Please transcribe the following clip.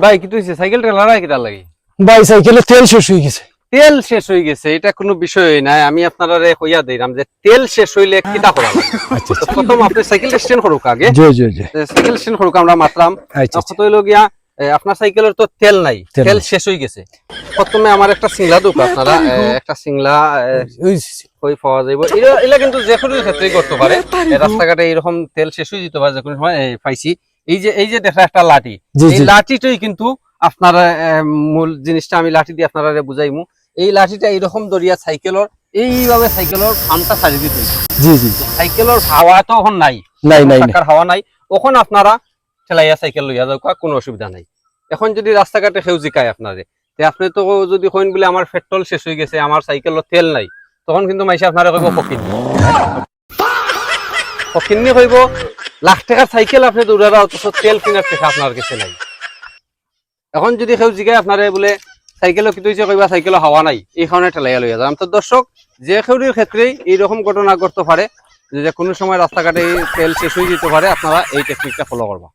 ভাই কি তুইছে সাইকেলটা লড়াই কিটা লাগি? ভাই সাইকেলে তেল শেষ হয়ে গেছে। তেল শেষ হয়ে গেছে এটা কোনো বিষয় নাই, আমি আপনারা কইয়া দিলাম যে তেল শেষ হইলে কিটা করা লাগবে। আচ্ছা তো প্রথম আপনি সাইকেলটা স্ট্যান্ড করুক আগে। জি জি জি। সাইকেল স্ট্যান্ড করুক আমরা মাত্রাম। আচ্ছা কত হইলো গিয়া আপনার সাইকেলের তো তেল নাই, তেল শেষ হয়ে গেছে। প্রথমে আমার একটা সিংলা দুক আপনারা একটা সিংলা কই পাওয়া যাইব। এটা কিন্তু যে কোনো ক্ষেত্রেই করতে পারে, রাস্তাঘাটে এরকম তেল শেষ হয়ে যেতে পারে যে কোনো সময় পাইছি। এই যে দেখা একটা লাঠি, এই লাঠিটাই কিন্তু আপনার মূল জিনিসটা, আমি লাঠি দিয়ে আপনারা বুঝাইমু। এই লাঠিটা এইরকম দরিয়া সাইকেলের এইভাবে সাইকেলের ফার্মটা ছাড়ি দিতে। জি জি। সাইকেলের হাওয়া তো এখন নাই, টাকার হাওয়া নাই, ওখানে আপনারা ঠেলাইয়া সাইকেল লইয়া যাও, কোনো অসুবিধা নাই। এখন যদি রাস্তাঘাটে সেউ জিকায় আপনারে, আপনি তো যদি কইন বলে আমার পেট্রোল শেষ হয়ে গেছে, আমার সাইকেলের তেল নাই, তখন কিন্তু মাইসে আপনারা কইব ফকিন্নি কইব লাখ টাকার সাইকেল আপনি দৌড়ারা, অথচ তেল কিনার টাকা আপনার কাছে নাই। এখন যদি কেউ জিগায় আপনারে বলে সাইকেলও কি তুইছে, কইবা সাইকেলও হাওয়া নাই, এই কারণে ঠেলাইয়া লইয়া যান। তো দর্শক, যে কেউরির ক্ষেত্রেই এইরকম ঘটনা ঘটতে পারে যে কোনো সময় রাস্তাঘাটে তেল শেষ হয়ে যেতে পারে, আপনারা এই টেকনিকটা ফলো করবা।